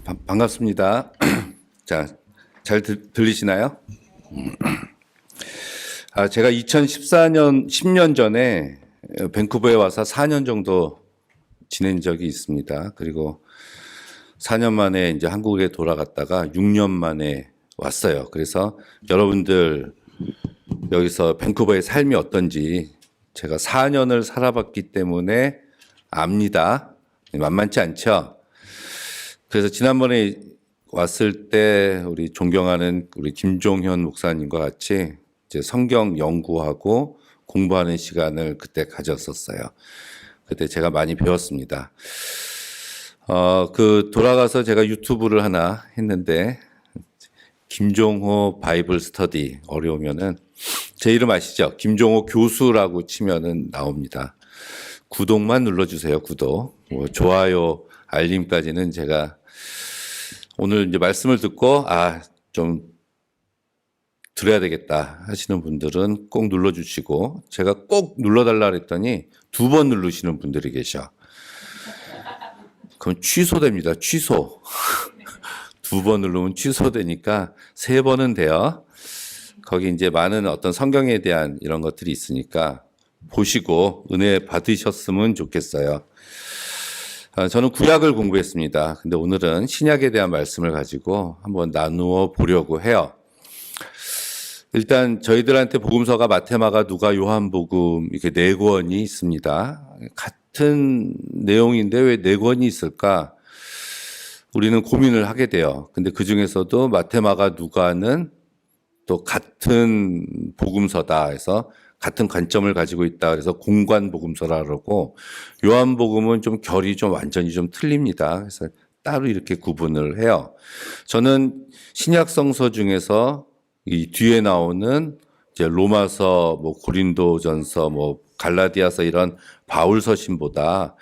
반갑습니다. 자, 잘 들리시나요? 제가 2014년, 10년 전에 밴쿠버에 와서 4년 정도 지낸 적이 있습니다. 그리고 4년 만에 이제 한국에 돌아갔다가 6년 만에 왔어요. 그래서 여러분들 여기서 밴쿠버의 삶이 어떤지 제가 4년을 살아봤기 때문에 압니다. 만만치 않죠? 그래서 지난번에 왔을 때 우리 존경하는 우리 김종현 목사님과 같이 이제 성경 연구하고 공부하는 시간을 그때 가졌었어요. 그때 제가 많이 배웠습니다. 돌아가서 제가 유튜브를 하나 했는데 김종호 바이블 스터디 어려우면은 제 이름 아시죠? 김종호 교수라고 치면은 나옵니다. 구독만 눌러주세요. 구독, 좋아요, 알림까지는 제가 오늘 이제 말씀을 듣고 좀 들어야 되겠다 하시는 분들은 꼭 눌러주시고 제가 꼭 눌러달라 그랬더니 2번 누르시는 분들이 계셔. 그럼 취소됩니다. 취소. 2번 누르면 취소되니까 3번은 돼요. 거기 이제 많은 어떤 성경에 대한 이런 것들이 있으니까 보시고 은혜 받으셨으면 좋겠어요. 저는 구약을 공부했습니다. 근데 오늘은 신약에 대한 말씀을 가지고 한번 나누어 보려고 해요. 일단 저희들한테 복음서가 마태, 마가, 누가, 요한복음 이렇게 4권이 있습니다. 같은 내용인데 왜 4권이 있을까? 우리는 고민을 하게 돼요. 근데 그 중에서도 마태, 마가, 누가는 또 같은 복음서다 해서 같은 관점을 가지고 있다. 그래서 공관 복음서라 그러고 요한복음은 좀 결이 좀 완전히 좀 틀립니다. 그래서 따로 이렇게 구분을 해요. 저는 신약 성서 중에서 이 뒤에 나오는 이제 로마서, 고린도전서, 갈라디아서 이런 바울 서신보다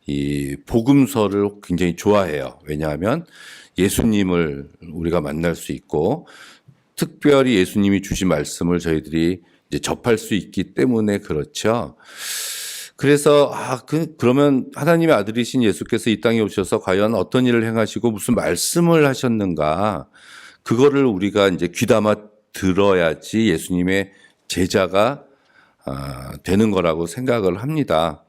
이 복음서를 굉장히 좋아해요. 왜냐하면 예수님을 우리가 만날 수 있고 특별히 예수님이 주신 말씀을 저희들이 이제 접할 수 있기 때문에 그렇죠. 그래서 그러면 하나님의 아들이신 예수께서 이 땅에 오셔서 과연 어떤 일을 행하시고 무슨 말씀을 하셨는가? 그거를 우리가 이제 귀담아 들어야지 예수님의 제자가 되는 거라고 생각을 합니다.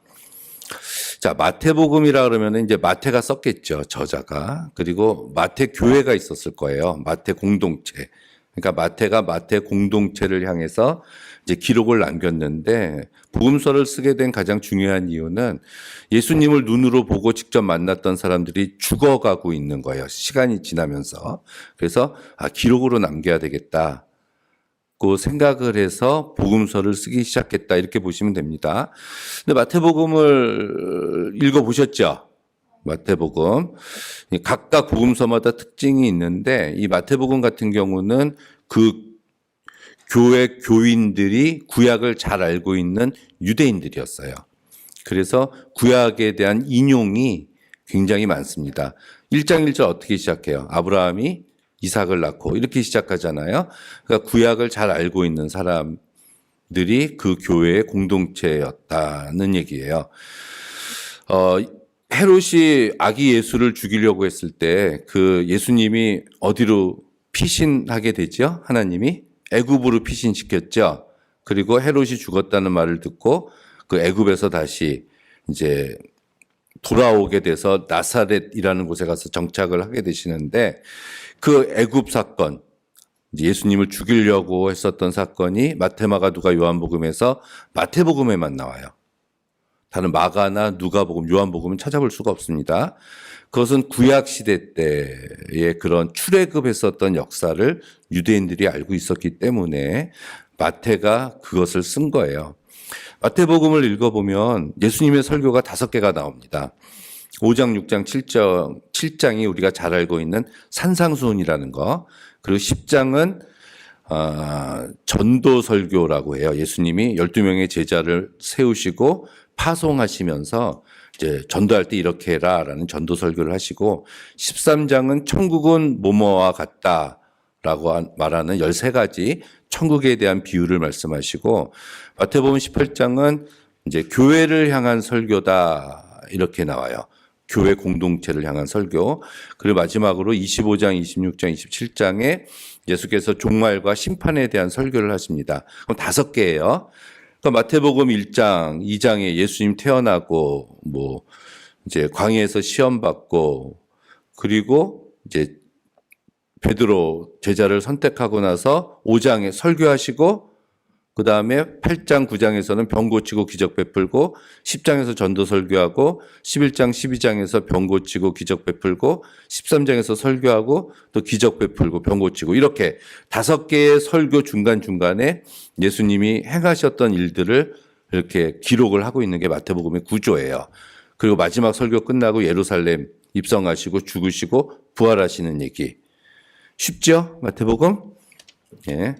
자, 마태복음이라 그러면 이제 마태가 썼겠죠, 저자가. 그리고 마태 교회가 있었을 거예요. 마태 공동체. 그러니까 마태가 마태 공동체를 향해서 이제 기록을 남겼는데 복음서를 쓰게 된 가장 중요한 이유는 예수님을 눈으로 보고 직접 만났던 사람들이 죽어가고 있는 거예요. 시간이 지나면서. 그래서 기록으로 남겨야 되겠다. 그 생각을 해서 복음서를 쓰기 시작했다. 이렇게 보시면 됩니다. 근데 마태복음을 읽어보셨죠? 마태복음. 각각 복음서마다 특징이 있는데 이 마태복음 같은 경우는 그 교회 교인들이 구약을 잘 알고 있는 유대인들이었어요. 그래서 구약에 대한 인용이 굉장히 많습니다. 1장 1절 어떻게 시작해요? 아브라함이 이삭을 낳고 이렇게 시작하잖아요. 그러니까 구약을 잘 알고 있는 사람들이 그 교회의 공동체였다는 얘기예요. 헤롯이 아기 예수를 죽이려고 했을 때 그 예수님이 어디로 피신하게 되죠? 하나님이 애굽으로 피신시켰죠. 그리고 헤롯이 죽었다는 말을 듣고 그 애굽에서 다시 이제 돌아오게 돼서 나사렛이라는 곳에 가서 정착을 하게 되시는데 그 애굽 사건, 예수님을 죽이려고 했었던 사건이 마태, 마가, 누가, 요한복음에서 마태복음에만 나와요. 다른 마가나 누가복음, 요한복음은 찾아볼 수가 없습니다. 그것은 구약 시대 때의 그런 출애굽했었던 역사를 유대인들이 알고 있었기 때문에 마태가 그것을 쓴 거예요. 마태복음을 읽어보면 예수님의 설교가 5개가 나옵니다. 5장, 6장, 7장이 우리가 잘 알고 있는 산상수훈이라는 거. 그리고 10장은 전도 설교라고 해요. 예수님이 12명의 제자를 세우시고 파송하시면서 이제 전도할 때 이렇게 해라라는 전도 설교를 하시고 13장은 천국은 뭐뭐와 같다라고 말하는 13가지 천국에 대한 비유를 말씀하시고 마태복음 18장은 이제 교회를 향한 설교다 이렇게 나와요. 교회 공동체를 향한 설교. 그리고 마지막으로 25장, 26장, 27장에 예수께서 종말과 심판에 대한 설교를 하십니다. 그럼 5개예요. 그러니까 마태복음 1장, 2장에 예수님 태어나고 이제 광야에서 시험 받고 그리고 이제 베드로 제자를 선택하고 나서 5장에 설교하시고 그 다음에 8장, 9장에서는 병 고치고 기적 베풀고 10장에서 전도 설교하고 11장, 12장에서 병 고치고 기적 베풀고 13장에서 설교하고 또 기적 베풀고 병 고치고 이렇게 5개의 설교 중간중간에 예수님이 행하셨던 일들을 이렇게 기록을 하고 있는 게 마태복음의 구조예요. 그리고 마지막 설교 끝나고 예루살렘 입성하시고 죽으시고 부활하시는 얘기. 쉽죠? 마태복음? 예.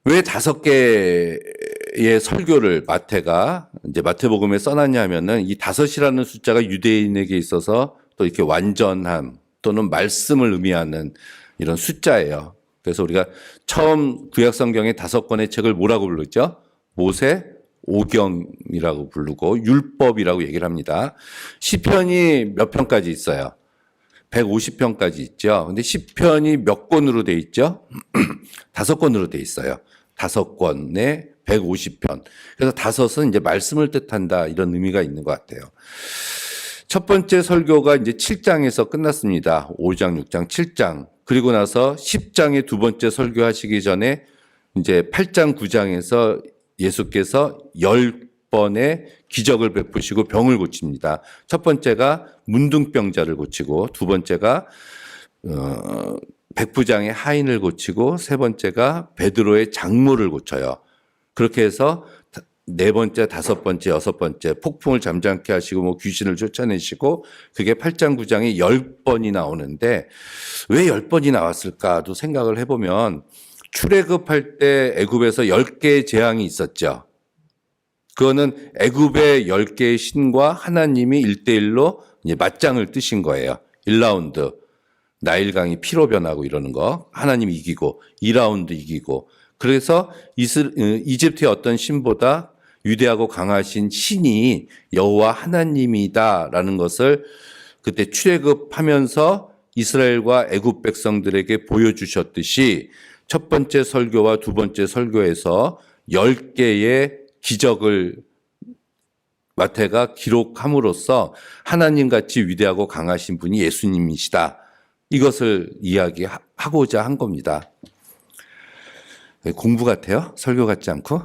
왜 5개의 설교를 마태가 이제 마태복음에 써놨냐면은 이 5이라는 숫자가 유대인에게 있어서 또 이렇게 완전함 또는 말씀을 의미하는 이런 숫자예요. 그래서 우리가 처음 구약 성경의 5권의 책을 뭐라고 부르죠? 모세 오경이라고 부르고 율법이라고 얘기를 합니다. 시편이 몇 편까지 있어요? 150편까지 있죠. 근데 시편이 몇 권으로 돼 있죠? 5권으로 돼 있어요. 5권에 150편. 그래서 5은 이제 말씀을 뜻한다 이런 의미가 있는 것 같아요. 첫 번째 설교가 이제 7장에서 끝났습니다. 5장, 6장, 7장. 그리고 나서 10장에 두 번째 설교하시기 전에 이제 8장, 9장에서 예수께서 10번의 기적을 베푸시고 병을 고칩니다. 첫 번째가 문둥병자를 고치고 두 번째가 백부장의 하인을 고치고 세 번째가 베드로의 장모를 고쳐요. 그렇게 해서 네 번째, 다섯 번째, 여섯 번째 폭풍을 잠잠케 하시고 귀신을 쫓아내시고 그게 8장, 9장에 10번이 나오는데 왜 10번이 나왔을까도 생각을 해보면 출애굽할 때 애굽에서 10개의 재앙이 있었죠. 그거는 애굽의 10개의 신과 하나님이 1대1로 이제 맞짱을 뜨신 거예요. 1라운드. 나일강이 피로 변하고 이러는 거. 하나님이 이기고 2라운드 이기고. 그래서 이집트의 어떤 신보다 위대하고 강하신 신이 여호와 하나님이다라는 것을 그때 출애굽하면서 이스라엘과 애굽 백성들에게 보여주셨듯이 첫 번째 설교와 두 번째 설교에서 10개의 기적을 마태가 기록함으로써 하나님같이 위대하고 강하신 분이 예수님이시다. 이것을 이야기하고자 한 겁니다. 공부 같아요? 설교 같지 않고?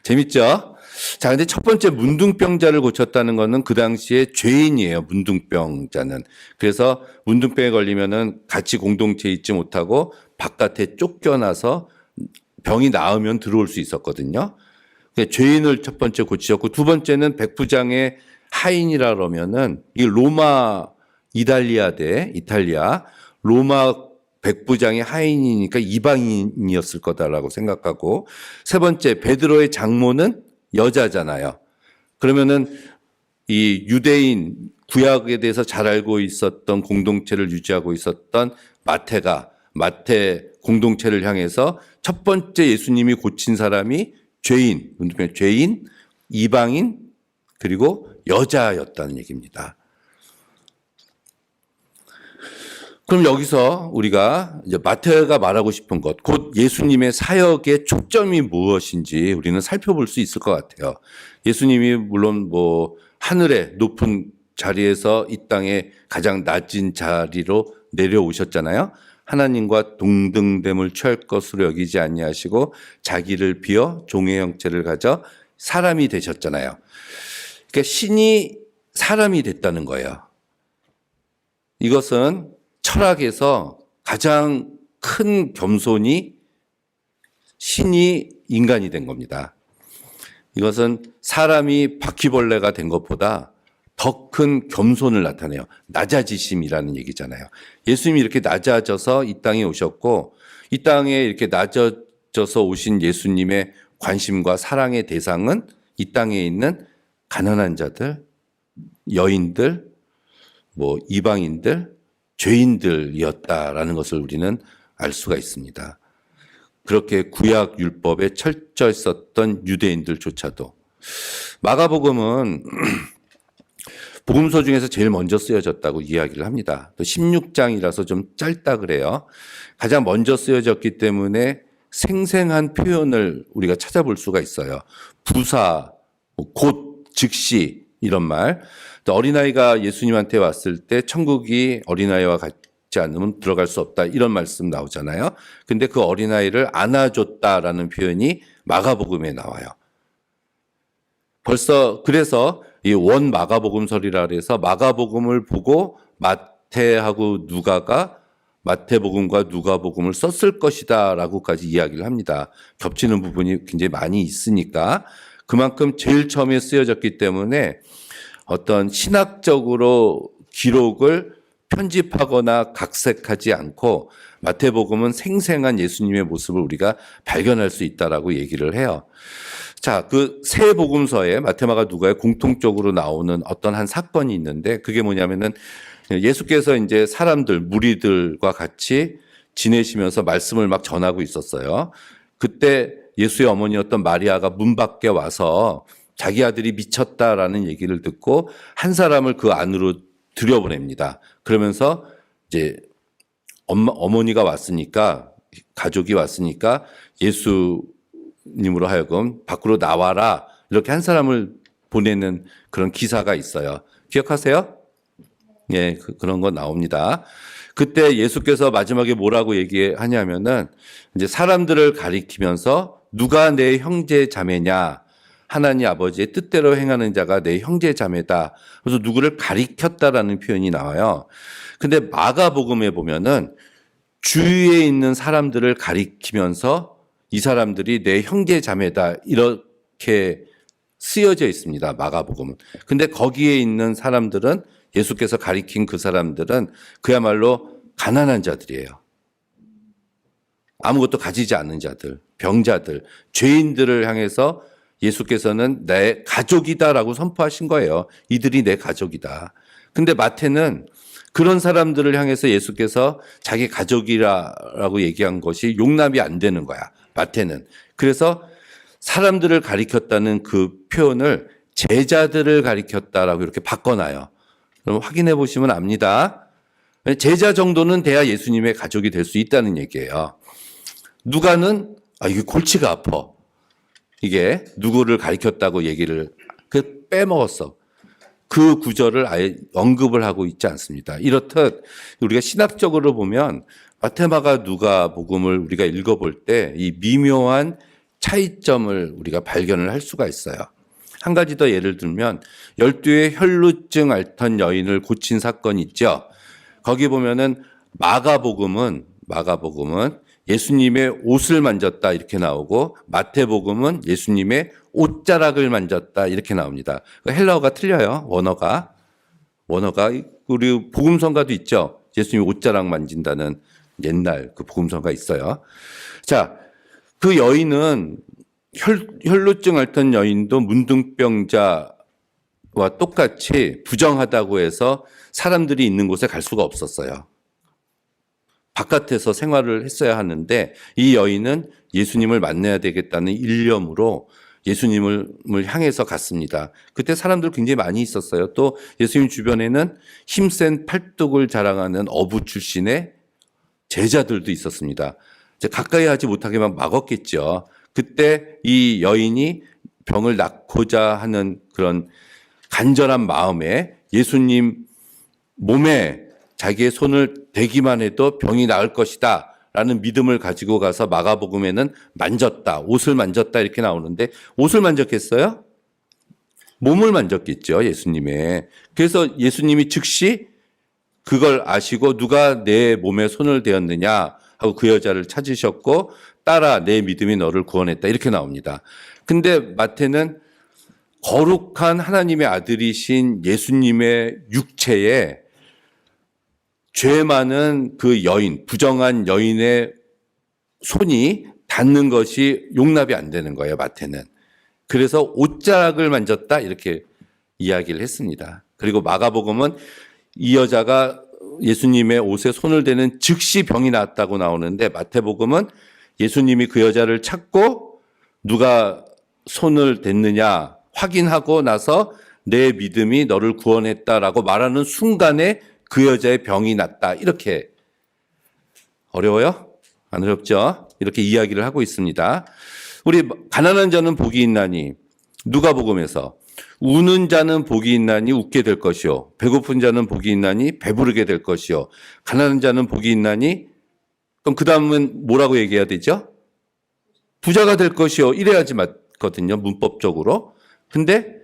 재밌죠? 자, 근데 첫 번째 문둥병자를 고쳤다는 것은 그 당시에 죄인이에요. 문둥병자는. 그래서 문둥병에 걸리면은 같이 공동체에 있지 못하고 바깥에 쫓겨나서 병이 나으면 들어올 수 있었거든요. 죄인을 첫 번째 고치셨고 두 번째는 백부장의 하인이라 그러면은 이 로마 이탈리아 로마 백부장의 하인이니까 이방인이었을 거다라고 생각하고 세 번째 베드로의 장모는 여자잖아요. 그러면은 이 유대인 구약에 대해서 잘 알고 있었던 공동체를 유지하고 있었던 마태 공동체를 향해서 첫 번째 예수님이 고친 사람이 죄인, 이방인, 그리고 여자였다는 얘기입니다. 그럼 여기서 우리가 이제 마태가 말하고 싶은 것, 곧 예수님의 사역의 초점이 무엇인지 우리는 살펴볼 수 있을 것 같아요. 예수님이 물론 하늘의 높은 자리에서 이 땅에 가장 낮은 자리로 내려오셨잖아요. 하나님과 동등됨을 취할 것으로 여기지 아니하시고 자기를 비어 종의 형체를 가져 사람이 되셨잖아요. 그러니까 신이 사람이 됐다는 거예요. 이것은 철학에서 가장 큰 겸손이 신이 인간이 된 겁니다. 이것은 사람이 바퀴벌레가 된 것보다 더 큰 겸손을 나타내요. 낮아지심이라는 얘기잖아요. 예수님이 이렇게 낮아져서 이 땅에 오셨고 이 땅에 이렇게 낮아져서 오신 예수님의 관심과 사랑의 대상은 이 땅에 있는 가난한 자들, 여인들, 이방인들, 죄인들이었다라는 것을 우리는 알 수가 있습니다. 그렇게 구약 율법에 철저했었던 유대인들조차도 마가복음은 복음서 중에서 제일 먼저 쓰여졌다고 이야기를 합니다. 또 16장이라서 좀 짧다 그래요. 가장 먼저 쓰여졌기 때문에 생생한 표현을 우리가 찾아볼 수가 있어요. 부사, 곧, 즉시 이런 말. 또 어린아이가 예수님한테 왔을 때 천국이 어린아이와 같지 않으면 들어갈 수 없다 이런 말씀 나오잖아요. 근데 그 어린아이를 안아줬다라는 표현이 마가복음에 나와요. 벌써 그래서 이 원 마가복음설이라 그래서 마가복음을 보고 마태하고 누가가 마태복음과 누가복음을 썼을 것이다라고까지 이야기를 합니다. 겹치는 부분이 굉장히 많이 있으니까 그만큼 제일 처음에 쓰여졌기 때문에 어떤 신학적으로 기록을 편집하거나 각색하지 않고 마태복음은 생생한 예수님의 모습을 우리가 발견할 수 있다라고 얘기를 해요. 자, 그 세 복음서에 마태마가 누가에 공통적으로 나오는 어떤 한 사건이 있는데 그게 뭐냐면은 예수께서 이제 사람들, 무리들과 같이 지내시면서 말씀을 막 전하고 있었어요. 그때 예수의 어머니였던 마리아가 문 밖에 와서 자기 아들이 미쳤다라는 얘기를 듣고 한 사람을 그 안으로 들여보냅니다. 그러면서 이제 어머니가 왔으니까, 가족이 왔으니까 예수님으로 하여금 밖으로 나와라 이렇게 한 사람을 보내는 그런 기사가 있어요. 기억하세요? 예, 그런 거 나옵니다. 그때 예수께서 마지막에 뭐라고 얘기하냐면은 이제 사람들을 가리키면서 누가 내 형제 자매냐? 하나님 아버지의 뜻대로 행하는 자가 내 형제 자매다. 그래서 누구를 가리켰다라는 표현이 나와요. 근데 마가복음에 보면은 주위에 있는 사람들을 가리키면서 이 사람들이 내 형제 자매다 이렇게 쓰여져 있습니다. 마가복음은. 근데 거기에 있는 사람들은 예수께서 가리킨 그 사람들은 그야말로 가난한 자들이에요. 아무것도 가지지 않는 자들, 병자들, 죄인들을 향해서 예수께서는 내 가족이다라고 선포하신 거예요. 이들이 내 가족이다. 근데 마태는 그런 사람들을 향해서 예수께서 자기 가족이라고 얘기한 것이 용납이 안 되는 거야. 마태는. 그래서 사람들을 가리켰다는 그 표현을 제자들을 가리켰다라고 이렇게 바꿔놔요. 그럼 확인해 보시면 압니다. 제자 정도는 돼야 예수님의 가족이 될 수 있다는 얘기예요. 누가는 이게 골치가 아파. 이게 누구를 가리켰다고 얘기를 빼먹었어. 그 구절을 아예 언급을 하고 있지 않습니다. 이렇듯 우리가 신학적으로 보면 마태마가 누가복음을 우리가 읽어볼 때 이 미묘한 차이점을 우리가 발견을 할 수가 있어요. 한 가지 더 예를 들면 12의 혈루증 앓던 여인을 고친 사건이 있죠. 거기 보면은 마가복음은 예수님의 옷을 만졌다 이렇게 나오고 마태복음은 예수님의 옷자락을 만졌다 이렇게 나옵니다. 헬라어가 틀려요. 원어가 우리 복음성가도 있죠. 예수님이 옷자락 만진다는 옛날 그 복음성가 있어요. 자, 그 여인은 혈루증 앓던 여인도 문둥병자와 똑같이 부정하다고 해서 사람들이 있는 곳에 갈 수가 없었어요. 바깥에서 생활을 했어야 하는데 이 여인은 예수님을 만나야 되겠다는 일념으로 예수님을 향해서 갔습니다. 그때 사람들 굉장히 많이 있었어요. 또 예수님 주변에는 힘센 팔뚝을 자랑하는 어부 출신의 제자들도 있었습니다. 가까이 하지 못하게 막 막았겠죠. 그때 이 여인이 병을 낫고자 하는 그런 간절한 마음에 예수님 몸에 자기의 손을 대기만 해도 병이 나을 것이다 라는 믿음을 가지고 가서 마가복음에는 만졌다, 옷을 만졌다 이렇게 나오는데 옷을 만졌겠어요? 몸을 만졌겠죠, 예수님의. 그래서 예수님이 즉시 그걸 아시고 누가 내 몸에 손을 대었느냐 하고 그 여자를 찾으셨고 따라 내 믿음이 너를 구원했다 이렇게 나옵니다. 근데 마태는 거룩한 하나님의 아들이신 예수님의 육체에 죄 많은 그 여인, 부정한 여인의 손이 닿는 것이 용납이 안 되는 거예요, 마태는. 그래서 옷자락을 만졌다 이렇게 이야기를 했습니다. 그리고 마가복음은 이 여자가 예수님의 옷에 손을 대는 즉시 병이 나았다고 나오는데 마태복음은 예수님이 그 여자를 찾고 누가 손을 댔느냐 확인하고 나서 내 믿음이 너를 구원했다라고 말하는 순간에 그 여자의 병이 낫다. 이렇게 어려워요? 안 어렵죠? 이렇게 이야기를 하고 있습니다. 우리 가난한 자는 복이 있나니 누가복음에서 우는 자는 복이 있나니 웃게 될 것이요 배고픈 자는 복이 있나니 배부르게 될 것이요 가난한 자는 복이 있나니 그럼 그 다음은 뭐라고 얘기해야 되죠? 부자가 될 것이요 이래야지 맞거든요 문법적으로. 근데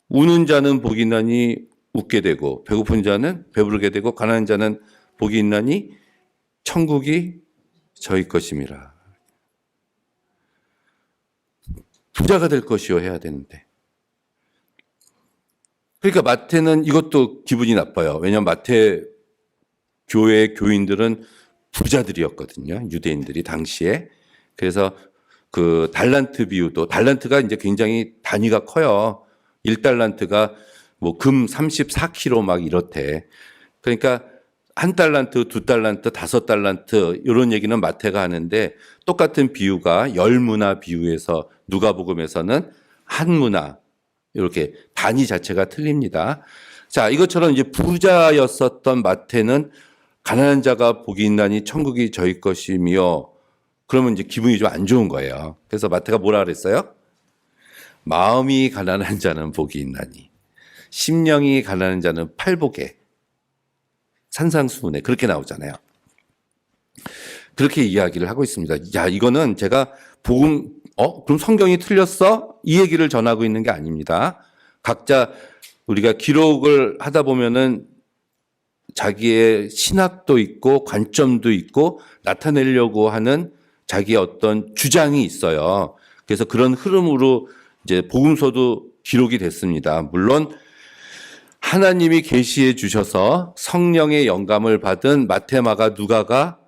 우는 자는 복이 있나니 웃게 되고 배고픈 자는 배부르게 되고 가난한 자는 복이 있나니 천국이 저희 것임이라. 부자가 될 것이요 해야 되는데. 그러니까 마태는 이것도 기분이 나빠요. 왜냐하면 마태 교회 교인들은 부자들이었거든요. 유대인들이 당시에. 그래서 그 달란트 비유도 달란트가 이제 굉장히 단위가 커요. 1달란트가 뭐 금 34kg 막 이렇대. 그러니까 1달란트, 2달란트, 5달란트 이런 얘기는 마태가 하는데 똑같은 비유가 열문화 비유에서 누가복음에서는 한문화 이렇게 단위 자체가 틀립니다. 자, 이것처럼 이제 부자였었던 마태는 가난한 자가 복이 있나니 천국이 저희 것이며 그러면 이제 기분이 좀 안 좋은 거예요. 그래서 마태가 뭐라 그랬어요? 마음이 가난한 자는 복이 있나니 심령이 가난한 자는 팔복에 산상수훈에 그렇게 나오잖아요. 그렇게 이야기를 하고 있습니다. 야, 이거는 제가 복음 그럼 성경이 틀렸어? 이 얘기를 전하고 있는 게 아닙니다. 각자 우리가 기록을 하다 보면은 자기의 신학도 있고 관점도 있고 나타내려고 하는 자기의 어떤 주장이 있어요. 그래서 그런 흐름으로 이제 복음서도 기록이 됐습니다. 물론 하나님이 계시해 주셔서 성령의 영감을 받은 마태, 마가, 누가가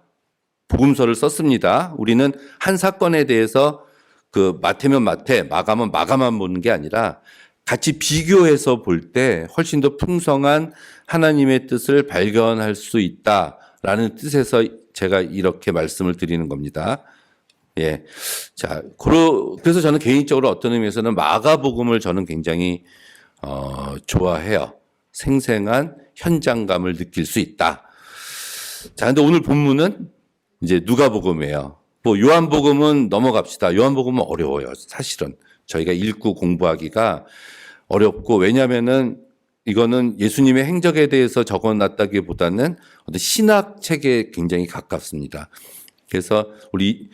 복음서를 썼습니다. 우리는 한 사건에 대해서 그 마태면 마태, 마가면 마가만 보는 게 아니라 같이 비교해서 볼 때 훨씬 더 풍성한 하나님의 뜻을 발견할 수 있다라는 뜻에서 제가 이렇게 말씀을 드리는 겁니다. 예. 자, 그래서 저는 개인적으로 어떤 의미에서는 마가복음을 저는 굉장히 좋아해요. 생생한 현장감을 느낄 수 있다. 자, 근데 오늘 본문은 이제 누가복음이에요. 뭐 요한복음은 넘어갑시다. 요한복음은 어려워요. 사실은 저희가 읽고 공부하기가 어렵고 왜냐하면은 이거는 예수님의 행적에 대해서 적어놨다기보다는 어떤 신학 책에 굉장히 가깝습니다. 그래서 우리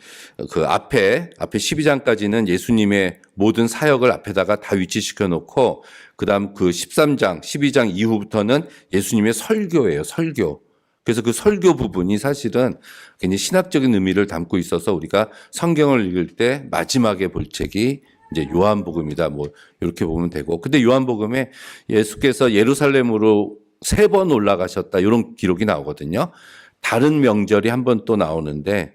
그 앞에 12장까지는 예수님의 모든 사역을 앞에다가 다 위치시켜 놓고 그다음 그 13장, 12장 이후부터는 예수님의 설교예요. 설교. 그래서 그 설교 부분이 사실은 굉장히 신학적인 의미를 담고 있어서 우리가 성경을 읽을 때 마지막에 볼 책이 이제 요한복음이다. 뭐 이렇게 보면 되고. 근데 요한복음에 예수께서 예루살렘으로 3번 올라가셨다. 이런 기록이 나오거든요. 다른 명절이 한 번 또 나오는데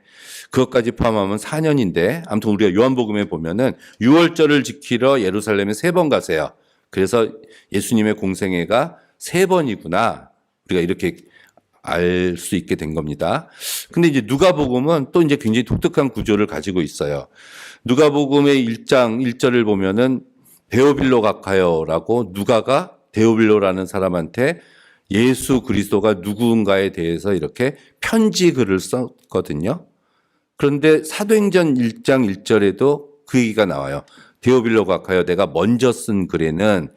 그것까지 포함하면 4년인데 아무튼 우리가 요한복음에 보면은 6월절을 지키러 예루살렘에 3번 가세요. 그래서 예수님의 공생애가 3번이구나. 우리가 이렇게 알 수 있게 된 겁니다. 근데 이제 누가복음은 또 이제 굉장히 독특한 구조를 가지고 있어요. 누가복음의 1장 1절을 보면은 데오빌로 각하여라고 누가가 데오빌로라는 사람한테 예수 그리스도가 누구인가에 대해서 이렇게 편지 글을 썼거든요. 그런데 사도행전 1장 1절에도 그 얘기가 나와요. 데오빌로 각하여 내가 먼저 쓴 글에는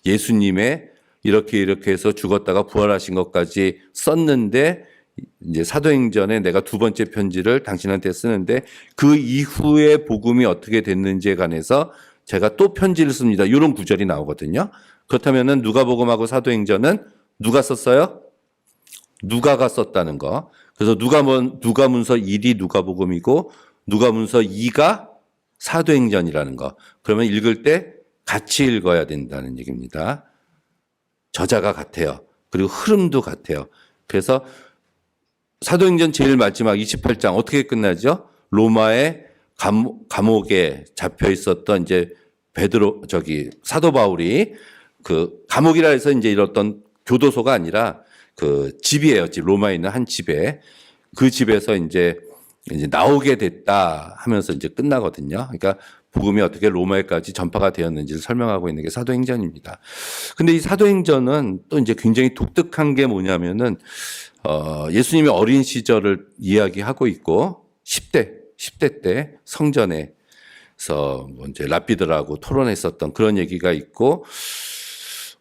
예수님의 이렇게 해서 죽었다가 부활하신 것까지 썼는데 이제 사도행전에 내가 2번째 편지를 당신한테 쓰는데 그 이후에 복음이 어떻게 됐는지에 관해서 제가 또 편지를 씁니다. 이런 구절이 나오거든요. 그렇다면은 누가복음하고 사도행전은 누가 썼어요? 누가가 썼다는 거. 그래서 누가문서 1이 누가복음이고 누가문서 2가 사도행전이라는 거. 그러면 읽을 때 같이 읽어야 된다는 얘기입니다. 저자가 같아요. 그리고 흐름도 같아요. 그래서 사도행전 제일 마지막 28장 어떻게 끝나죠? 로마의 감옥에 잡혀 있었던 이제 사도 바울이 그 감옥이라 해서 이제 이랬던 교도소가 아니라 그 집이에요. 집 로마에 있는 한 집에 그 집에서 이제 나오게 됐다 하면서 이제 끝나거든요. 그러니까 복음이 어떻게 로마에까지 전파가 되었는지를 설명하고 있는 게 사도행전입니다. 근데 이 사도행전은 또 이제 굉장히 독특한 게 뭐냐면은 예수님의 어린 시절을 이야기하고 있고 10대 때 성전에서 뭐 이제 랍비들하고 토론했었던 그런 얘기가 있고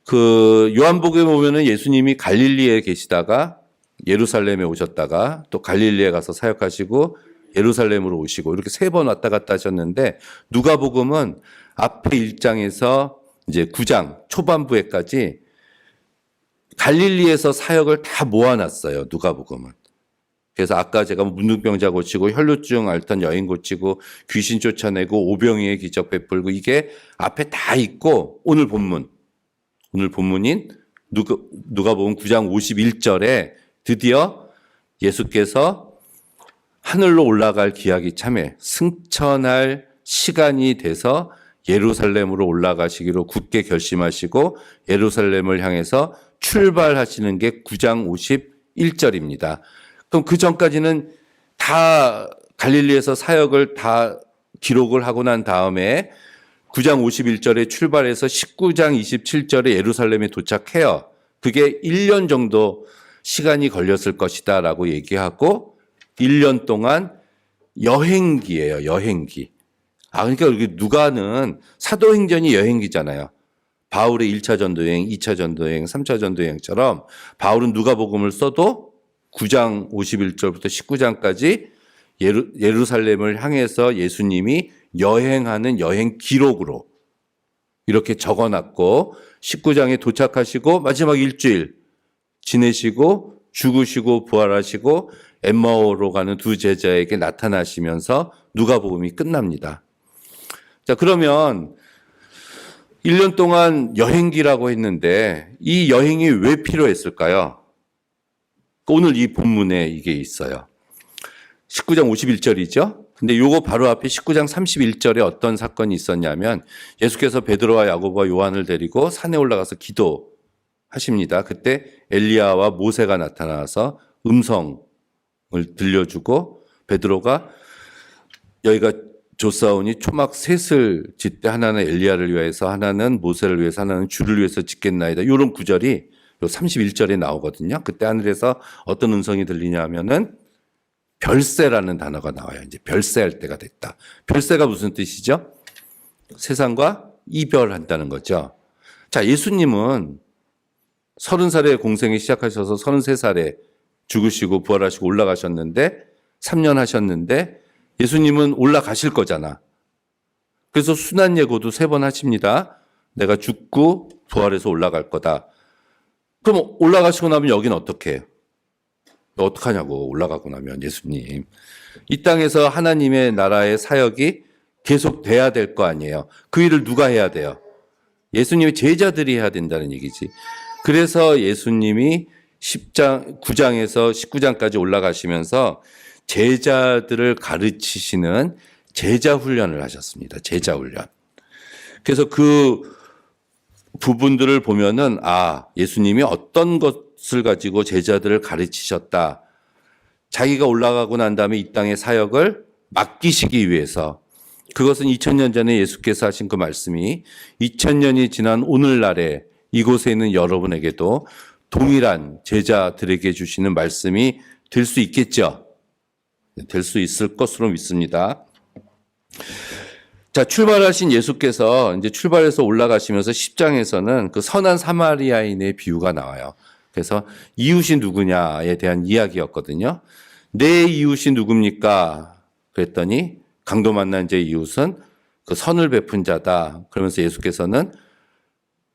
그 요한복음에 보면은 예수님이 갈릴리에 계시다가 예루살렘에 오셨다가 또 갈릴리에 가서 사역하시고 예루살렘으로 오시고 이렇게 3번 왔다 갔다 하셨는데 누가복음은 앞에 1장에서 이제 9장 초반부에까지 갈릴리에서 사역을 다 모아놨어요. 누가복음은. 그래서 아까 제가 문둥병자 고치고 혈루증 앓던 여인 고치고 귀신 쫓아내고 오병이의 기적 베풀고 이게 앞에 다 있고 오늘 본문인 누가복음 9장 51절에 드디어 예수께서 하늘로 올라갈 기약이 참에 승천할 시간이 돼서 예루살렘으로 올라가시기로 굳게 결심하시고 예루살렘을 향해서 출발하시는 게 9장 51절입니다. 그럼 그 전까지는 다 갈릴리에서 사역을 다 기록을 하고 난 다음에 9장 51절에 출발해서 19장 27절에 예루살렘에 도착해요. 그게 1년 정도 시간이 걸렸을 것이다 라고 얘기하고 1년 동안 여행기예요. 여행기. 그러니까 여기 누가는 사도행전이 여행기잖아요. 바울의 1차 전도여행, 2차 전도여행, 3차 전도여행처럼 바울은 누가복음을 써도 9장 51절부터 19장까지 예루살렘을 향해서 예수님이 여행하는 여행 기록으로 이렇게 적어놨고 19장에 도착하시고 마지막 일주일 지내시고 죽으시고 부활하시고 엠마오로 가는 두 제자에게 나타나시면서 누가복음이 끝납니다. 자, 그러면 1년 동안 여행기라고 했는데 이 여행이 왜 필요했을까요? 오늘 이 본문에 이게 있어요. 19장 51절이죠. 근데 요거 바로 앞에 19장 31절에 어떤 사건이 있었냐면 예수께서 베드로와 야고보와 요한을 데리고 산에 올라가서 기도하십니다. 그때 엘리야와 모세가 나타나서 음성을 들려주고 베드로가 여기가 조사오니 초막 셋을 짓되 하나는 엘리야를 위해서 하나는 모세를 위해서 하나는 주를 위해서 짓겠나이다. 이런 구절이 31절에 나오거든요. 그때 하늘에서 어떤 음성이 들리냐면은 별세라는 단어가 나와요. 이제 별세할 때가 됐다. 별세가 무슨 뜻이죠? 세상과 이별한다는 거죠. 자, 예수님은 30살에 공생이 시작하셔서 33살에 죽으시고 부활하시고 올라가셨는데 3년 하셨는데 예수님은 올라가실 거잖아. 그래서 순환 예고도 3번 하십니다. 내가 죽고 부활해서 올라갈 거다. 그럼 올라가시고 나면 여기는 어떻게 해요? 어떡하냐고 올라가고 나면 예수님. 이 땅에서 하나님의 나라의 사역이 계속 돼야 될 거 아니에요. 그 일을 누가 해야 돼요? 예수님의 제자들이 해야 된다는 얘기지. 그래서 예수님이 9장에서 19장까지 올라가시면서 제자들을 가르치시는 제자 훈련을 하셨습니다. 제자 훈련. 그래서 그 부분들을 보면은 예수님이 어떤 것을 가지고 제자들을 가르치셨다. 자기가 올라가고 난 다음에 이 땅의 사역을 맡기시기 위해서 그것은 2000년 전에 예수께서 하신 그 말씀이 2000년이 지난 오늘날에 이곳에 있는 여러분에게도 동일한 제자들에게 주시는 말씀이 될 수 있겠죠. 될 수 있을 것으로 믿습니다. 자, 출발하신 예수께서 이제 출발해서 올라가시면서 10장에서는 그 선한 사마리아인의 비유가 나와요. 그래서 이웃이 누구냐에 대한 이야기였거든요. 내 이웃이 누굽니까? 그랬더니 강도 만난 제 이웃은 그 선을 베푼 자다. 그러면서 예수께서는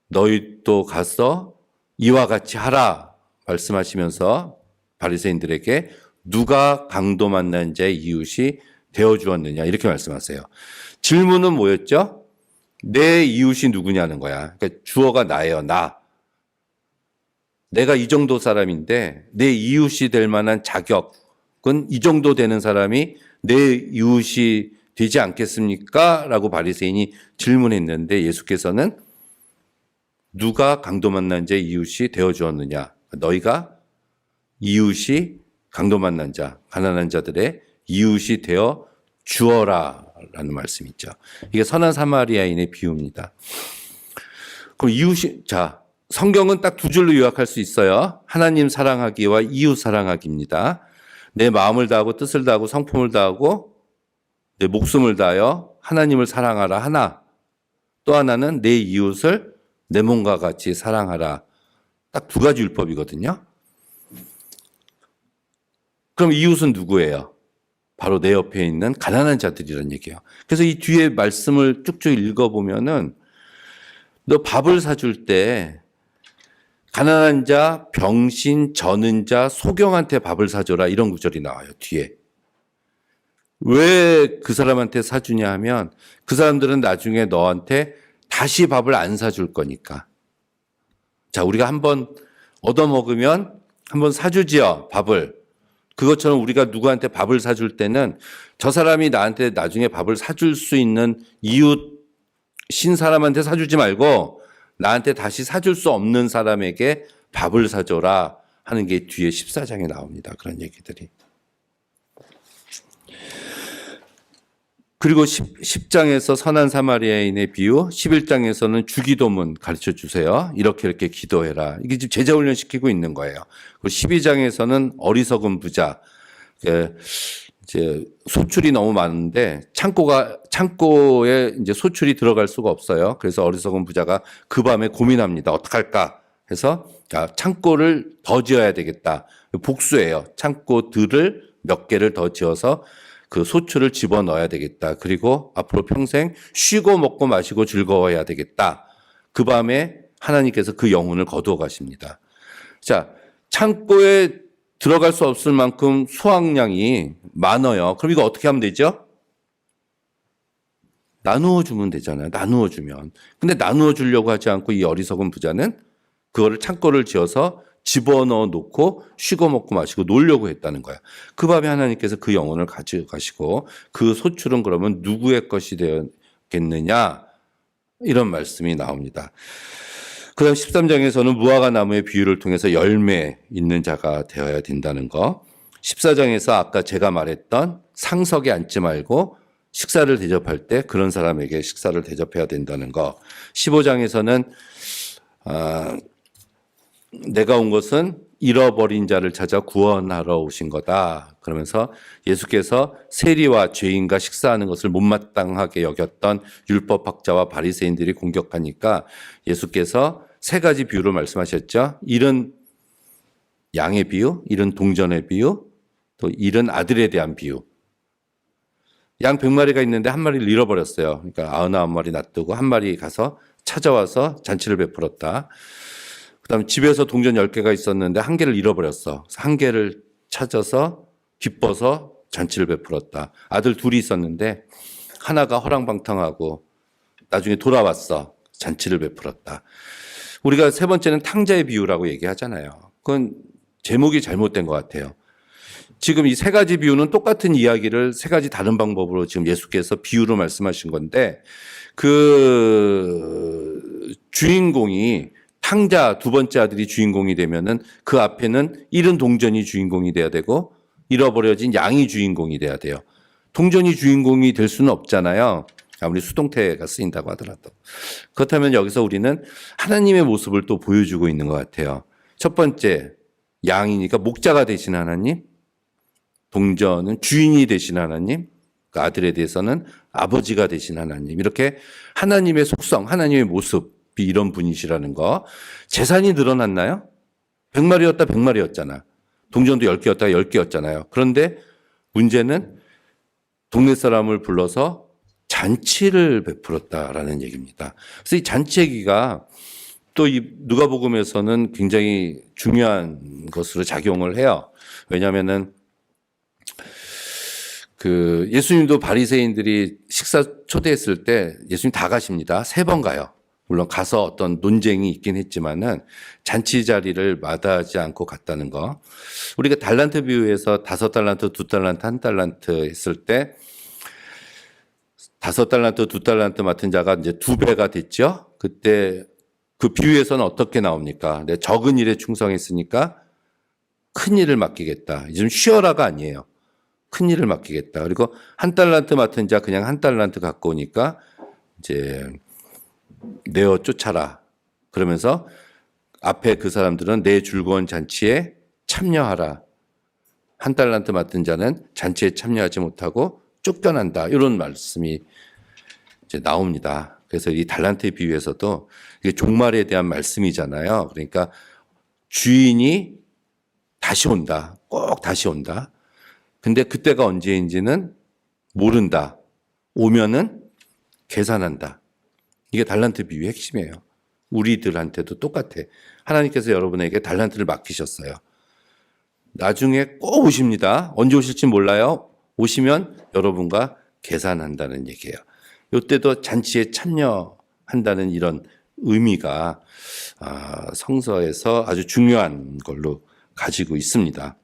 너희도 가서 이와 같이 하라 말씀하시면서 바리새인들에게 누가 강도 만난 자의 이웃이 되어 주었느냐 이렇게 말씀하세요. 질문은 뭐였죠? 내 이웃이 누구냐는 거야. 그러니까 주어가 나예요. 나. 내가 이 정도 사람인데 내 이웃이 될 만한 자격은 이 정도 되는 사람이 내 이웃이 되지 않겠습니까? 라고 바리새인이 질문했는데 예수께서는 누가 강도 만난 자의 이웃이 되어 주었느냐? 너희가 이웃이 강도 만난 자, 가난한 자들의 이웃이 되어 주어라 사랑하라라는 말씀이죠. 이게 선한 사마리아인의 비유입니다. 그럼 성경은 딱 두 줄로 요약할 수 있어요. 하나님 사랑하기와 이웃 사랑하기입니다. 내 마음을 다하고 뜻을 다하고 성품을 다하고 내 목숨을 다하여 하나님을 사랑하라 하나, 또 하나는 내 이웃을 내 몸과 같이 사랑하라. 딱 두 가지 율법이거든요. 그럼 이웃은 누구예요? 바로 내 옆에 있는 가난한 자들이란 얘기예요. 그래서 이 뒤에 말씀을 쭉쭉 읽어보면은 너 밥을 사줄 때 가난한 자, 병신, 저는 자, 소경한테 밥을 사줘라 이런 구절이 나와요. 뒤에. 왜 그 사람한테 사주냐 하면 그 사람들은 나중에 너한테 다시 밥을 안 사줄 거니까. 자, 우리가 한번 얻어먹으면 한번 사주지요, 밥을. 그것처럼 우리가 누구한테 밥을 사줄 때는 저 사람이 나한테 나중에 밥을 사줄 수 있는 이웃 신 사람한테 사주지 말고 나한테 다시 사줄 수 없는 사람에게 밥을 사줘라 하는 게 뒤에 14장에 나옵니다. 그런 얘기들이. 그리고 10장에서 선한 사마리아인의 비유, 11장에서는 주기도문 가르쳐 주세요. 이렇게 기도해라. 이게 지금 제자 훈련 시키고 있는 거예요. 그리고 12장에서는 어리석은 부자, 이제 소출이 너무 많은데 창고에 이제 소출이 들어갈 수가 없어요. 그래서 어리석은 부자가 그 밤에 고민합니다. 어떡할까 해서 창고를 더 지어야 되겠다. 복수예요. 창고들을 몇 개를 더 지어서 그 소출을 집어넣어야 되겠다. 그리고 앞으로 평생 쉬고 먹고 마시고 즐거워해야 되겠다. 그 밤에 하나님께서 그 영혼을 거두어 가십니다. 자, 창고에 들어갈 수 없을 만큼 수확량이 많아요. 그럼 이거 어떻게 하면 되죠? 나누어 주면 되잖아요. 나누어 주면. 근데 나누어 주려고 하지 않고 이 어리석은 부자는 그거를 창고를 지어서 집어넣어 놓고 쉬고 먹고 마시고 놀려고 했다는 거야. 그 밤에 하나님께서 그 영혼을 가져가시고 그 소출은 그러면 누구의 것이 되겠느냐? 이런 말씀이 나옵니다. 그 다음 13장에서는 무화과 나무의 비유를 통해서 열매 있는 자가 되어야 된다는 거. 14장에서 아까 제가 말했던 상석에 앉지 말고 식사를 대접할 때 그런 사람에게 식사를 대접해야 된다는 거. 15장에서는 내가 온 것은 잃어버린 자를 찾아 구원하러 오신 거다. 그러면서 예수께서 세리와 죄인과 식사하는 것을 못마땅하게 여겼던 율법학자와 바리새인들이 공격하니까 예수께서 세 가지 비유로 말씀하셨죠. 잃은 양의 비유, 잃은 동전의 비유, 또 잃은 아들에 대한 비유. 양 100마리가 있는데 한 마리를 잃어버렸어요. 그러니까 99마리 놔두고 한 마리 가서 찾아와서 잔치를 베풀었다. 그다음에 집에서 동전 10개가 있었는데 한 개를 잃어버렸어. 한 개를 찾아서 기뻐서 잔치를 베풀었다. 아들 둘이 있었는데 하나가 허랑방탕하고 나중에 돌아왔어. 잔치를 베풀었다. 우리가 세 번째는 탕자의 비유라고 얘기하잖아요. 그건 제목이 잘못된 것 같아요. 지금 이 세 가지 비유는 똑같은 이야기를 세 가지 다른 방법으로 지금 예수께서 비유로 말씀하신 건데 그 주인공이 탕자 두 번째 아들이 주인공이 되면은 그 앞에는 잃은 동전이 주인공이 돼야 되고 잃어버려진 양이 주인공이 돼야 돼요. 동전이 주인공이 될 수는 없잖아요. 아무리 수동태가 쓰인다고 하더라도. 그렇다면 여기서 우리는 하나님의 모습을 또 보여주고 있는 것 같아요. 첫 번째 양이니까 목자가 되신 하나님, 동전은 주인이 되신 하나님, 그 아들에 대해서는 아버지가 되신 하나님. 이렇게 하나님의 속성, 하나님의 모습 이런 분이시라는 거. 재산이 늘어났나요? 100마리였다 100마리였잖아. 동전도 10개였다 10개였잖아요. 그런데 문제는 동네 사람을 불러서 잔치를 베풀었다라는 얘기입니다. 그래서 이 잔치 얘기가 또 이 누가복음에서는 굉장히 중요한 것으로 작용을 해요. 왜냐하면은 그 예수님도 바리새인들이 식사 초대했을 때 예수님 다 가십니다. 3번 가요. 물론 가서 어떤 논쟁이 있긴 했지만은 잔치 자리를 마다하지 않고 갔다는 거. 우리가 달란트 비유에서 5달란트, 2달란트, 1달란트 했을 때 5달란트, 2달란트 맡은 자가 이제 2배가 됐죠. 그때 그 비유에서는 어떻게 나옵니까? 내 적은 일에 충성했으니까 큰 일을 맡기겠다. 좀 쉬어라가 아니에요. 큰 일을 맡기겠다. 그리고 한 달란트 맡은 자 그냥 한 달란트 갖고 오니까 이제 내어 쫓아라. 그러면서 앞에 그 사람들은 내 즐거운 잔치에 참여하라. 한 달란트 맡은 자는 잔치에 참여하지 못하고 쫓겨난다. 이런 말씀이 이제 나옵니다. 그래서 이 달란트의 비유에서도 이게 종말에 대한 말씀이잖아요. 그러니까 주인이 다시 온다. 꼭 다시 온다. 근데 그때가 언제인지는 모른다. 오면은 계산한다. 이게 달란트 비유의 핵심이에요. 우리들한테도 똑같아. 하나님께서 여러분에게 달란트를 맡기셨어요. 나중에 꼭 오십니다. 언제 오실지 몰라요. 오시면 여러분과 계산한다는 얘기예요. 이때도 잔치에 참여한다는 이런 의미가 성서에서 아주 중요한 걸로 가지고 있습니다.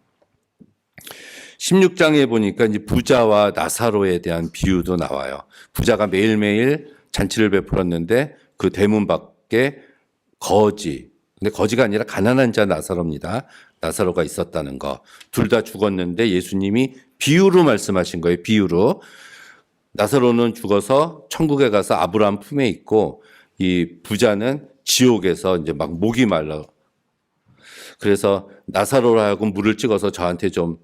16장에 보니까 이제 부자와 나사로에 대한 비유도 나와요. 부자가 매일매일 잔치를 베풀었는데 그 대문 밖에 근데 거지가 아니라 가난한 자 나사로입니다. 나사로가 있었다는 거. 둘 다 죽었는데 예수님이 비유로 말씀하신 거예요. 비유로. 나사로는 죽어서 천국에 가서 아브라함 품에 있고 이 부자는 지옥에서 이제 막 목이 말라. 그래서 나사로로 하여금 물을 찍어서 저한테 좀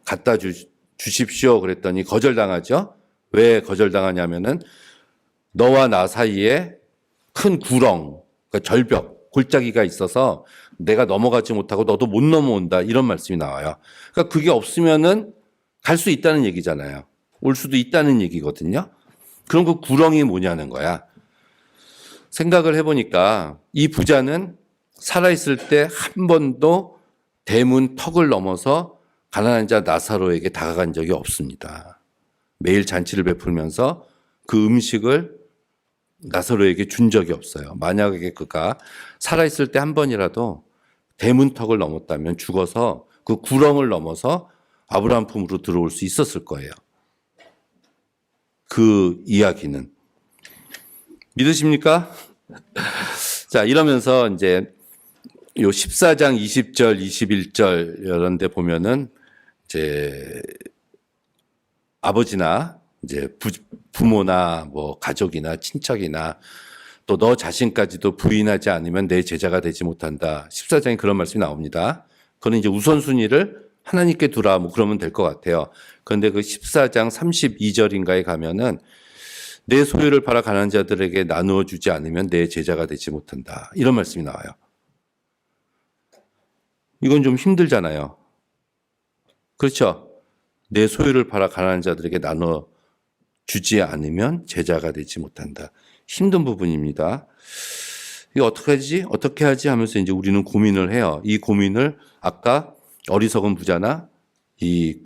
갖다 주십시오. 그랬더니 거절당하죠. 왜 거절당하냐면은 너와 나 사이에 큰 구렁, 그러니까 절벽, 골짜기가 있어서 내가 넘어가지 못하고 너도 못 넘어온다. 이런 말씀이 나와요. 그러니까 그게 없으면은 갈 수 있다는 얘기잖아요. 올 수도 있다는 얘기거든요. 그럼 그 구렁이 뭐냐는 거야. 생각을 해보니까 이 부자는 살아있을 때 한 번도 대문 턱을 넘어서 가난한 자 나사로에게 다가간 적이 없습니다. 매일 잔치를 베풀면서 그 음식을 나사로에게 준 적이 없어요. 만약에 그가 살아있을 때 한 번이라도 대문턱을 넘었다면 죽어서 그 구렁을 넘어서 아브라함 품으로 들어올 수 있었을 거예요. 그 이야기는. 믿으십니까? 자, 이러면서 이제 요 14장 20절, 21절 이런 데 보면은 이제 아버지나 이제 부모나 뭐 가족이나 친척이나 또 너 자신까지도 부인하지 않으면 내 제자가 되지 못한다. 14장에 그런 말씀이 나옵니다. 그건 이제 우선순위를 하나님께 두라 뭐 그러면 될 것 같아요. 그런데 그 14장 32절인가에 가면은 내 소유를 팔아 가난한 자들에게 나누어 주지 않으면 내 제자가 되지 못한다. 이런 말씀이 나와요. 이건 좀 힘들잖아요. 그렇죠? 내 소유를 팔아 가난한 자들에게 나눠 주지 않으면 제자가 되지 못한다. 힘든 부분입니다. 이거 어떻게 하지? 어떻게 하지? 하면서 이제 우리는 고민을 해요. 이 고민을 아까 어리석은 부자나 이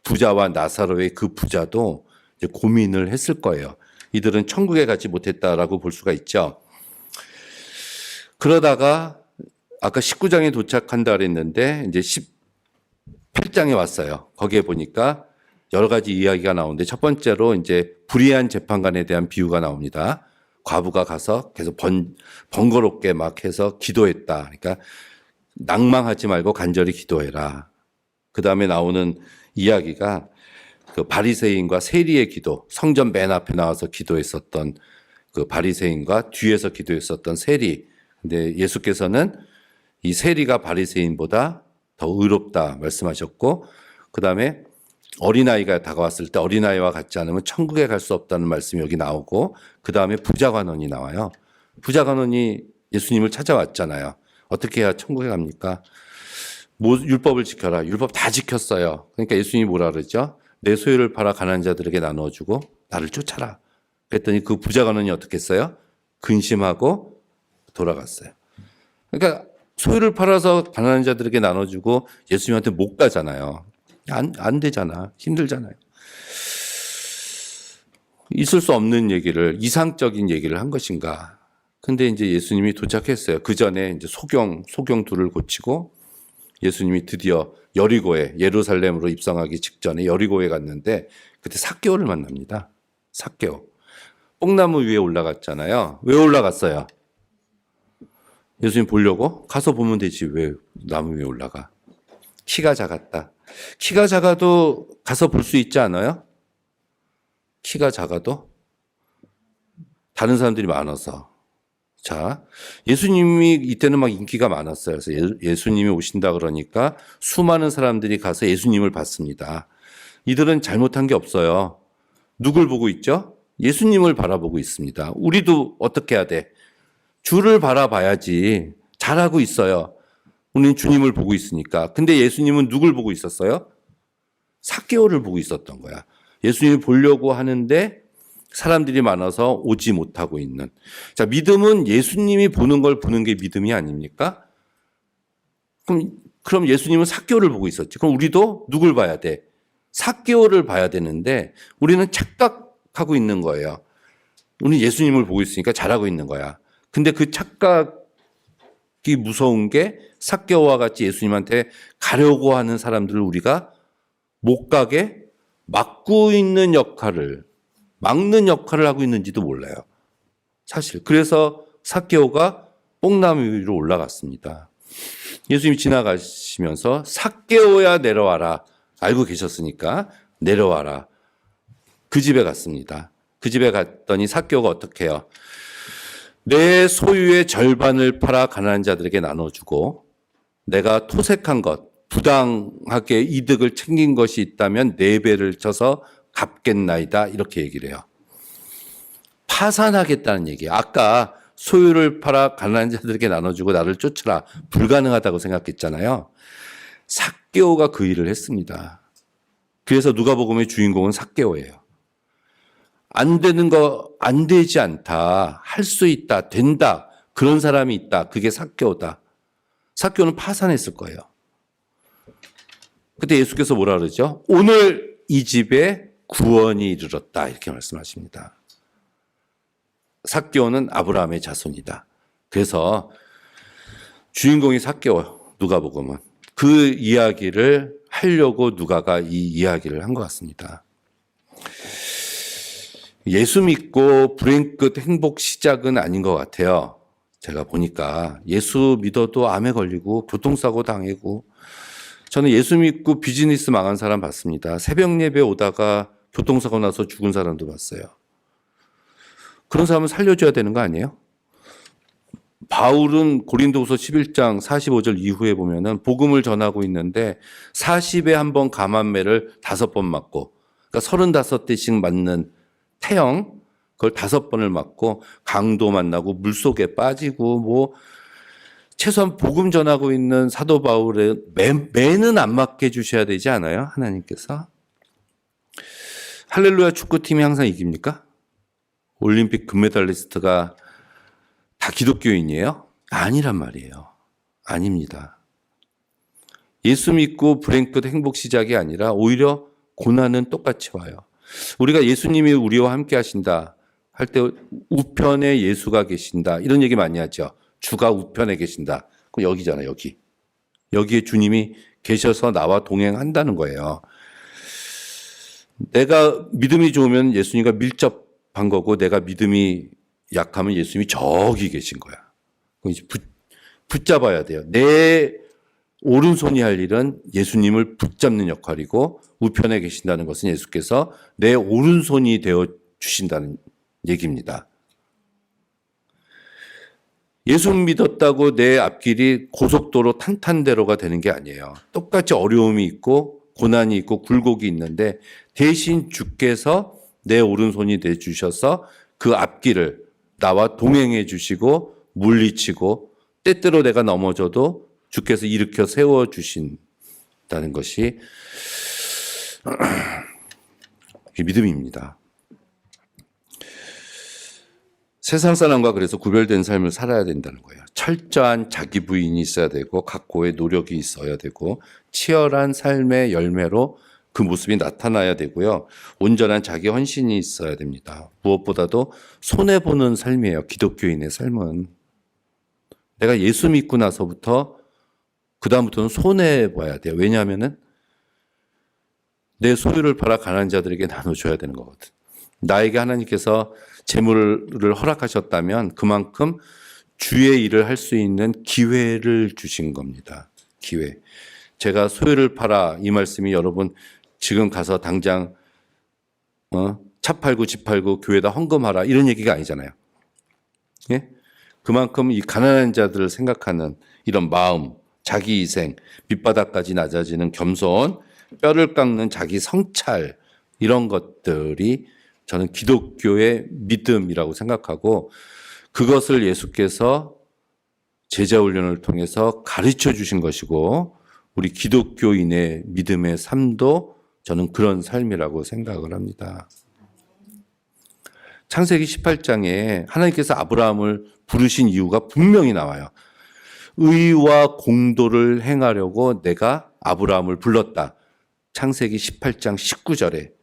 부자와 나사로의 그 부자도 이제 고민을 했을 거예요. 이들은 천국에 가지 못했다라고 볼 수가 있죠. 그러다가 아까 19장에 도착한다 그랬는데 이제 18장에 왔어요. 거기에 보니까 여러 가지 이야기가 나오는데 첫 번째로 이제 불의한 재판관에 대한 비유가 나옵니다. 과부가 가서 계속 번거롭게 막 해서 기도했다. 그러니까 낭망하지 말고 간절히 기도해라. 그 다음에 나오는 이야기가 그 바리새인과 세리의 기도, 성전 맨 앞에 나와서 기도했었던 그 바리새인과 뒤에서 기도했었던 세리. 근데 예수께서는 이 세리가 바리새인보다 더 의롭다 말씀하셨고, 그 다음에 어린아이가 다가왔을 때 어린아이와 같지 않으면 천국에 갈 수 없다는 말씀이 여기 나오고, 그 다음에 부자관원이 나와요. 부자관원이 예수님을 찾아왔잖아요. 어떻게 해야 천국에 갑니까? 율법을 지켜라. 율법 다 지켰어요. 그러니까 예수님이 뭐라 그러죠? 내 소유를 팔아 가난한 자들에게 나눠주고 나를 쫓아라. 그랬더니 그 부자관원이 어떻게 했어요? 근심하고 돌아갔어요. 그러니까 소유를 팔아서 가난한 자들에게 나눠주고 예수님한테 못 가잖아요. 안 되잖아. 힘들잖아요. 있을 수 없는 얘기를, 이상적인 얘기를 한 것인가. 근데 이제 예수님이 도착했어요. 그 전에 이제 소경 둘을 고치고 예수님이 드디어 여리고에, 예루살렘으로 입성하기 직전에 여리고에 갔는데 그때 삭개오를 만납니다. 삭개오. 뽕나무 위에 올라갔잖아요. 왜 올라갔어요? 예수님 보려고? 가서 보면 되지. 왜 나무 위에 올라가? 키가 작았다. 키가 작아도 가서 볼 수 있지 않아요? 키가 작아도 다른 사람들이 많아서. 자, 예수님이 이때는 막 인기가 많았어요. 그래서 예수님이 오신다 그러니까 수많은 사람들이 가서 예수님을 봤습니다. 이들은 잘못한 게 없어요. 누굴 보고 있죠? 예수님을 바라보고 있습니다. 우리도 어떻게 해야 돼? 주를 바라봐야지. 잘하고 있어요. 우리는 주님을 보고 있으니까. 근데 예수님은 누굴 보고 있었어요? 삭개오를 보고 있었던 거야. 예수님을 보려고 하는데 사람들이 많아서 오지 못하고 있는. 자, 믿음은 예수님이 보는 걸 보는 게 믿음이 아닙니까? 그럼 예수님은 삭개오를 보고 있었지. 그럼 우리도 누굴 봐야 돼? 삭개오를 봐야 되는데 우리는 착각하고 있는 거예요. 우리는 예수님을 보고 있으니까 잘하고 있는 거야. 근데 그 착각이 무서운 게 삭개오와 같이 예수님한테 가려고 하는 사람들을 우리가 못 가게 막고 있는 역할을, 막는 역할을 하고 있는지도 몰라요. 사실. 그래서 삭개오가 뽕나무 위로 올라갔습니다. 예수님이 지나가시면서 삭개오야 내려와라. 알고 계셨으니까 내려와라. 그 집에 갔습니다. 그 집에 갔더니 삭개오가 어떻게 해요? 내 소유의 절반을 팔아 가난한 자들에게 나눠주고 내가 토색한 것, 부당하게 이득을 챙긴 것이 있다면 4배를 쳐서 갚겠나이다. 이렇게 얘기를 해요. 파산하겠다는 얘기예요. 아까 소유를 팔아 가난한 자들에게 나눠주고 나를 쫓으라. 불가능하다고 생각했잖아요. 삭개오가 그 일을 했습니다. 그래서 누가복음의 주인공은 삭개오예요. 안 되는 거 안 되지 않다. 할 수 있다. 된다. 그런 사람이 있다. 그게 삭개오다. 삭개오는 파산했을 거예요. 그때 예수께서 뭐라 그러죠? 오늘 이 집에 구원이 이르렀다. 이렇게 말씀하십니다. 삭개오는 아브라함의 자손이다. 그래서 주인공이 삭개오, 누가복음은 그 이야기를 하려고 누가가 이 이야기를 한 것 같습니다. 예수 믿고 불행 끝 행복 시작은 아닌 것 같아요. 제가 보니까 예수 믿어도 암에 걸리고 교통사고 당하고, 저는 예수 믿고 비즈니스 망한 사람 봤습니다. 새벽 예배 오다가 교통사고 나서 죽은 사람도 봤어요. 그런 사람은 살려줘야 되는 거 아니에요? 바울은 고린도후서 11장 45절 이후에 보면은 복음을 전하고 있는데 40에 한 번 감한매를 5번 맞고, 그러니까 35대씩 맞는 태형, 그걸 5번을 맞고 강도 만나고 물속에 빠지고, 뭐 최소한 복음 전하고 있는 사도 바울의 매는 안 맞게 해주셔야 되지 않아요? 하나님께서. 할렐루야 축구팀이 항상 이깁니까? 올림픽 금메달리스트가 다 기독교인이에요? 아니란 말이에요. 아닙니다. 예수 믿고 불행 끝 행복 시작이 아니라 오히려 고난은 똑같이 와요. 우리가 예수님이 우리와 함께 하신다 할 때 우편에 예수가 계신다 이런 얘기 많이 하죠. 주가 우편에 계신다. 그럼 여기잖아요. 여기. 여기에 주님이 계셔서 나와 동행한다는 거예요. 내가 믿음이 좋으면 예수님과 밀접한 거고, 내가 믿음이 약하면 예수님이 저기 계신 거야. 이제 붙잡아야 돼요. 내 오른손이 할 일은 예수님을 붙잡는 역할이고, 우편에 계신다는 것은 예수께서 내 오른손이 되어 주신다는 얘기입니다. 예수 믿었다고 내 앞길이 고속도로 탄탄대로가 되는 게 아니에요. 똑같이 어려움이 있고 고난이 있고 굴곡이 있는데 대신 주께서 내 오른손이 돼 주셔서 그 앞길을 나와 동행해 주시고 물리치고, 때때로 내가 넘어져도 주께서 일으켜 세워 주신다는 것이 믿음입니다. 세상 사람과 그래서 구별된 삶을 살아야 된다는 거예요. 철저한 자기 부인이 있어야 되고, 각고의 노력이 있어야 되고, 치열한 삶의 열매로 그 모습이 나타나야 되고요. 온전한 자기 헌신이 있어야 됩니다. 무엇보다도 손해보는 삶이에요. 기독교인의 삶은. 내가 예수 믿고 나서부터 그 다음부터는 손해봐야 돼요. 왜냐하면은 내 소유를 팔아 가난한 자들에게 나눠줘야 되는 거거든. 나에게 하나님께서 재물을 허락하셨다면 그만큼 주의 일을 할 수 있는 기회를 주신 겁니다. 기회. 제가 소유를 팔아 이 말씀이 여러분 지금 가서 당장 차 팔고 집 팔고 교회에다 헌금하라 이런 얘기가 아니잖아요. 예? 그만큼 이 가난한 자들을 생각하는 이런 마음, 자기 희생, 밑바닥까지 낮아지는 겸손, 뼈를 깎는 자기 성찰 이런 것들이 저는 기독교의 믿음이라고 생각하고 그것을 예수께서 제자 훈련을 통해서 가르쳐 주신 것이고 우리 기독교인의 믿음의 삶도 저는 그런 삶이라고 생각을 합니다. 창세기 18장에 하나님께서 아브라함을 부르신 이유가 분명히 나와요. 의와 공도를 행하려고 내가 아브라함을 불렀다. 창세기 18장 19절에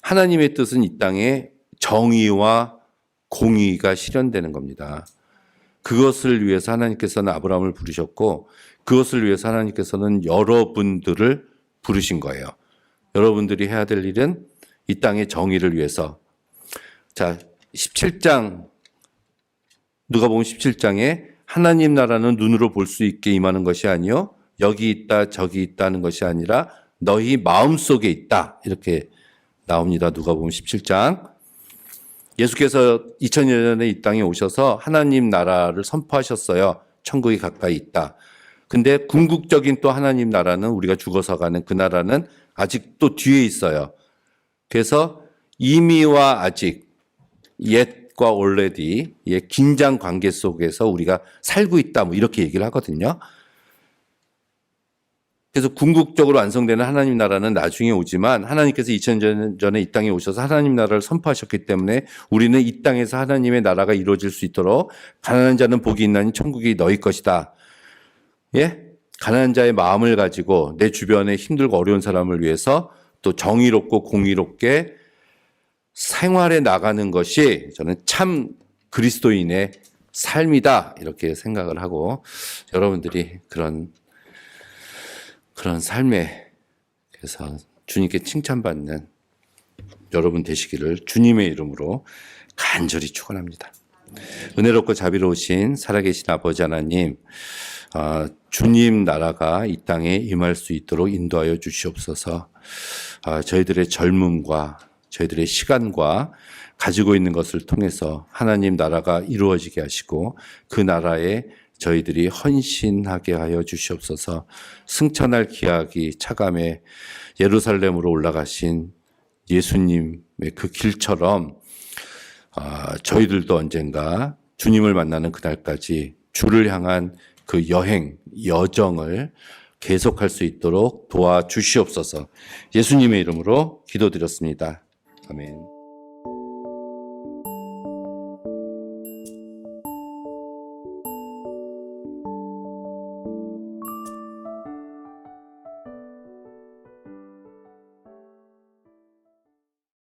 하나님의 뜻은 이 땅에 정의와 공의가 실현되는 겁니다. 그것을 위해서 하나님께서는 아브라함을 부르셨고 그것을 위해서 하나님께서는 여러분들을 부르신 거예요. 여러분들이 해야 될 일은 이 땅의 정의를 위해서. 자, 17장 누가복음 17장에 하나님 나라는 눈으로 볼 수 있게 임하는 것이 아니요 여기 있다 저기 있다는 것이 아니라 너희 마음속에 있다 이렇게 나옵니다. 누가복음 17장. 예수께서 2000년 전에 이 땅에 오셔서 하나님 나라를 선포하셨어요. 천국이 가까이 있다. 근데 궁극적인 또 하나님 나라는 우리가 죽어서 가는 그 나라는 아직 또 뒤에 있어요. 그래서 이미와 아직 yet과 already의 긴장 관계 속에서 우리가 살고 있다 뭐 이렇게 얘기를 하거든요. 그래서 궁극적으로 완성되는 하나님 나라는 나중에 오지만 하나님께서 2000년 전에 이 땅에 오셔서 하나님 나라를 선포하셨기 때문에 우리는 이 땅에서 하나님의 나라가 이루어질 수 있도록 가난한 자는 복이 있나니 천국이 너희 것이다. 예? 가난한 자의 마음을 가지고 내 주변에 힘들고 어려운 사람을 위해서 또 정의롭고 공의롭게 생활해 나가는 것이 저는 참 그리스도인의 삶이다 이렇게 생각을 하고 여러분들이 그런 삶에 그래서 주님께 칭찬받는 여러분 되시기를 주님의 이름으로 간절히 축원합니다. 은혜롭고 자비로우신 살아계신 아버지 하나님, 주님 나라가 이 땅에 임할 수 있도록 인도하여 주시옵소서. 저희들의 젊음과 저희들의 시간과 가지고 있는 것을 통해서 하나님 나라가 이루어지게 하시고 그 나라에 저희들이 헌신하게 하여 주시옵소서. 승천할 기약이 차감해 예루살렘으로 올라가신 예수님의 그 길처럼 저희들도 언젠가 주님을 만나는 그날까지 주를 향한 그 여정을 계속할 수 있도록 도와주시옵소서. 예수님의 이름으로 기도드렸습니다. 아멘.